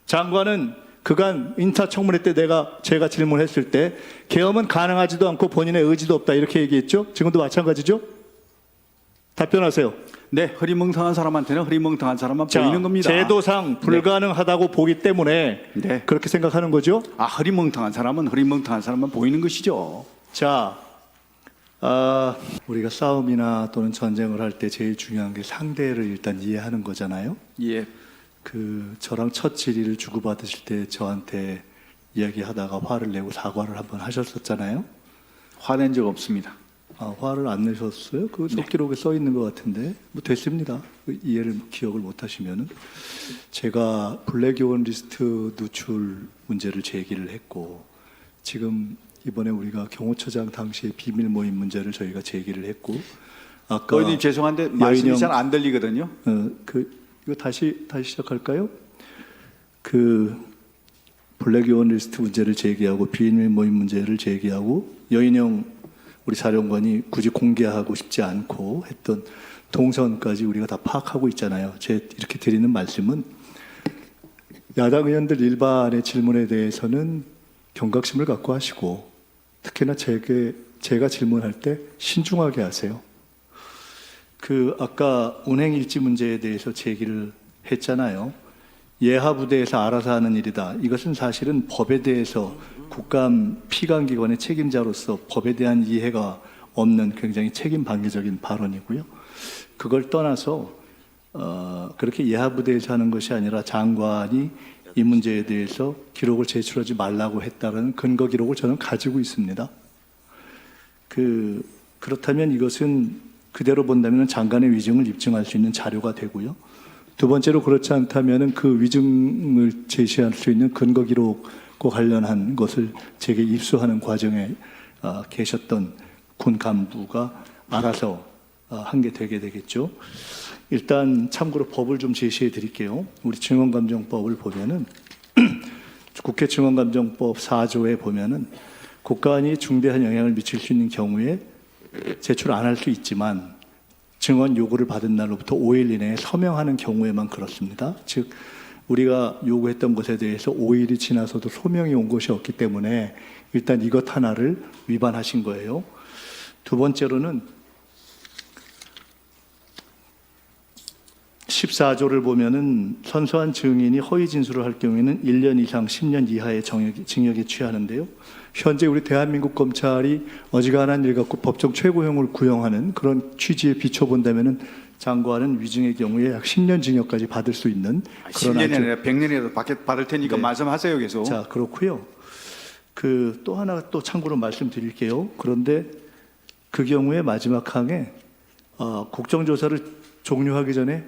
장관은 그간 인사청문회 때 제가 질문했을 때 계엄은 가능하지도 않고 본인의 의지도 없다 이렇게 얘기했죠. 지금도 마찬가지죠. 답변하세요. 네, 흐리멍텅한 사람한테는 흐리멍텅한 사람만 보이는 겁니다. 제도상 불가능하다고 보기 때문에 네. 그렇게 생각하는 거죠. 흐리멍텅한 사람은 흐리멍텅한 사람만 보이는 것이죠. 자, 우리가 싸움이나 또는 전쟁을 할 때 제일 중요한 게 상대를 일단 이해하는 거잖아요. 예. 저랑 첫 질의를 주고받으실 때 저한테 이야기하다가 화를 내고 사과를 한번 하셨었잖아요. 화낸 적 없습니다. 화를 안 내셨어요? 그 속기록에 써 있는 것 같은데 뭐 됐습니다. 기억을 못 하시면은 제가 블랙요원 리스트 누출 문제를 제기를 했고 지금 이번에 우리가 경호처장 당시의 비밀 모임 문제를 저희가 제기를 했고 아까 의원님 죄송한데 말씀이 잘 안 들리거든요. 이거 다시 시작할까요? 블랙요원 리스트 문제를 제기하고 비밀 모임 문제를 제기하고 여인영 우리 사령관이 굳이 공개하고 싶지 않고 했던 동선까지 우리가 다 파악하고 있잖아요. 이렇게 드리는 말씀은 야당 의원들 일반의 질문에 대해서는 경각심을 갖고 하시고 특히나 제가 질문할 때 신중하게 하세요. 아까 운행일지 문제에 대해서 제기를 했잖아요. 예하부대에서 알아서 하는 일이다. 이것은 사실은 법에 대해서 국감 피감기관의 책임자로서 법에 대한 이해가 없는 굉장히 책임 방해적인 발언이고요. 그걸 떠나서 그렇게 예하부대에서 하는 것이 아니라 장관이 이 문제에 대해서 기록을 제출하지 말라고 했다는 근거 기록을 저는 가지고 있습니다. 그렇다면 이것은 그대로 본다면 장관의 위증을 입증할 수 있는 자료가 되고요. 두 번째로 그렇지 않다면 그 위증을 제시할 수 있는 근거 기록과 관련한 것을 제게 입수하는 과정에 계셨던 군 간부가 알아서 한 게 되게 되겠죠. 일단 참고로 법을 좀 제시해 드릴게요. 우리 증언감정법을 보면은 국회 증언감정법 4조에 보면은 국가안위에 중대한 영향을 미칠 수 있는 경우에 제출 안 할 수 있지만 증언 요구를 받은 날로부터 5일 이내에 서명하는 경우에만 그렇습니다. 즉 우리가 요구했던 것에 대해서 5일이 지나서도 소명이 온 것이 없기 때문에 일단 이것 하나를 위반하신 거예요. 두 번째로는 14조를 보면은 선서한 증인이 허위 진술을 할 경우에는 1년 이상 10년 이하의 징역에 취하는데요. 현재 우리 대한민국 검찰이 어지간한 일 갖고 법정 최고형을 구형하는 그런 취지에 비춰본다면은 장관은 위증의 경우에 약 10년 징역까지 받을 수 있는 그런 10년이 아니라 100년이라도 받을 테니까 네. 말씀하세요 계속. 자, 그렇고요. 또 하나 또 참고로 말씀드릴게요. 그런데 그 경우에 마지막 항에 국정조사를 종료하기 전에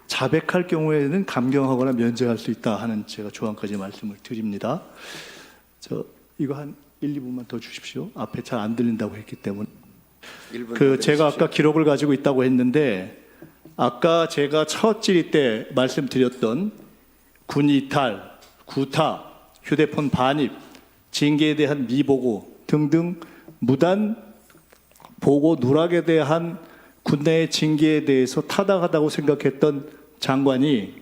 자백할 경우에는 감경하거나 면제할 수 있다 하는 제가 조항까지 말씀을 드립니다. 이거 한 1, 2분만 더 주십시오. 앞에 잘 안 들린다고 했기 때문에. 제가 아까 기록을 가지고 있다고 했는데 아까 제가 첫 질의 때 말씀드렸던 군 이탈, 구타, 휴대폰 반입, 징계에 대한 미보고 등등 무단 보고 누락에 대한 군내의 징계에 대해서 타당하다고 생각했던 장관이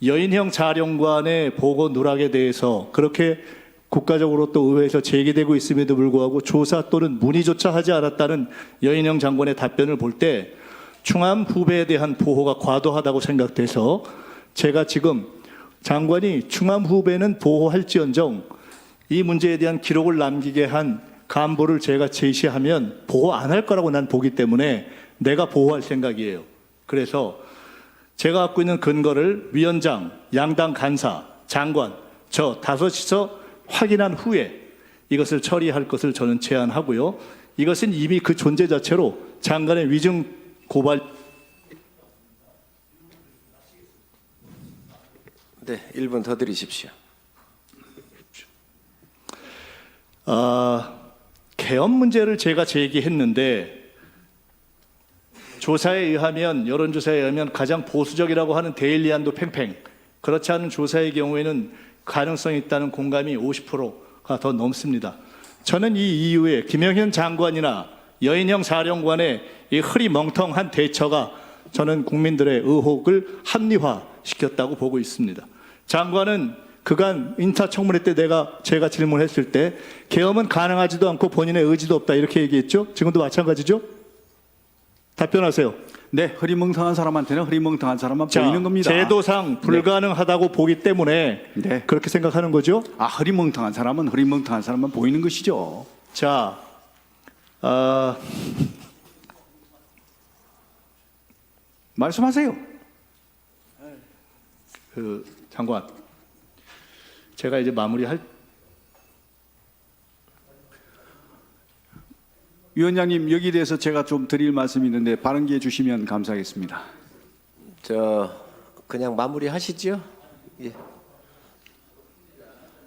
여인형 자령관의 보고 누락에 대해서 그렇게 국가적으로 또 의회에서 제기되고 있음에도 불구하고 조사 또는 문의조차 하지 않았다는 여인형 장관의 답변을 볼 때 충암 후배에 대한 보호가 과도하다고 생각돼서 제가 지금 장관이 충암 후배는 보호할지언정 이 문제에 대한 기록을 남기게 한 간부를 제가 제시하면 보호 안 할 거라고 난 보기 때문에 내가 보호할 생각이에요. 그래서 제가 갖고 있는 근거를 위원장, 양당 간사, 장관 저 다섯이서 확인한 후에 이것을 처리할 것을 저는 제안하고요. 이것은 이미 그 존재 자체로 장관의 위증 고발. 네, 1분 더 드리십시오. 계엄 문제를 제가 제기했는데 조사에 의하면 여론조사에 의하면 가장 보수적이라고 하는 데일리안도 팽팽 그렇지 않은 조사의 경우에는 가능성이 있다는 공감이 50%가 더 넘습니다. 저는 이 이후에 김영현 장관이나 여인형 사령관의 이 흐리멍텅한 대처가 저는 국민들의 의혹을 합리화시켰다고 보고 있습니다. 장관은 그간 인사청문회 때 제가 질문했을 때 계엄은 가능하지도 않고 본인의 의지도 없다 이렇게 얘기했죠. 지금도 마찬가지죠. 답변하세요. 네, 흐리멍텅한 사람한테는 흐리멍텅한 사람만 보이는 겁니다. 제도상 불가능하다고 보기 때문에 네. 그렇게 생각하는 거죠. 아, 흐리멍텅한 사람은 흐리멍텅한 사람만 보이는 것이죠. 자, 말씀하세요. 장관, 제가 이제 마무리할. 위원장님, 여기에 대해서 제가 좀 드릴 말씀이 있는데 발언 기회 주시면 감사하겠습니다. 그냥 마무리하시죠. 예.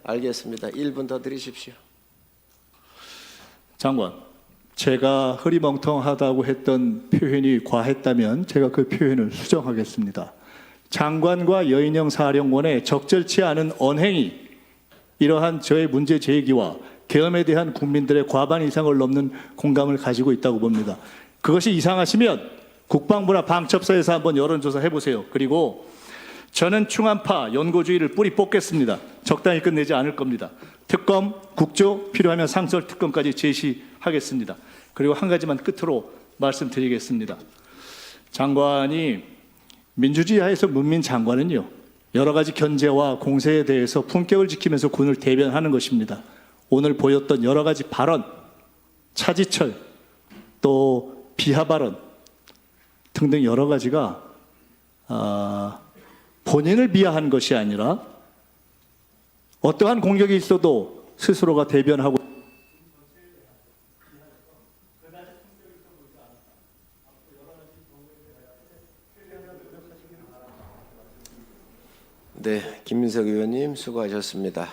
알겠습니다. 1분 더 드리십시오. 장관, 제가 흐리멍텅하다고 했던 표현이 과했다면 제가 그 표현을 수정하겠습니다. 장관과 여인영 사령관의 적절치 않은 언행이 이러한 저의 문제 제기와 계엄에 대한 국민들의 과반 이상을 넘는 공감을 가지고 있다고 봅니다. 그것이 이상하시면 국방부나 방첩사에서 한번 여론조사 해보세요. 그리고 저는 충암파 연고주의를 뿌리 뽑겠습니다. 적당히 끝내지 않을 겁니다. 특검, 국조, 필요하면 상설 특검까지 제시하겠습니다. 그리고 한 가지만 끝으로 말씀드리겠습니다. 장관이 민주주의 하에서 문민 장관은요, 여러 가지 견제와 공세에 대해서 품격을 지키면서 군을 대변하는 것입니다. 오늘 보였던 여러 가지 발언, 차지철, 또 비하 발언 등등 여러 가지가 본인을 비하한 것이 아니라 어떠한 공격이 있어도 스스로가 대변하고 네, 김민석 의원님 수고하셨습니다.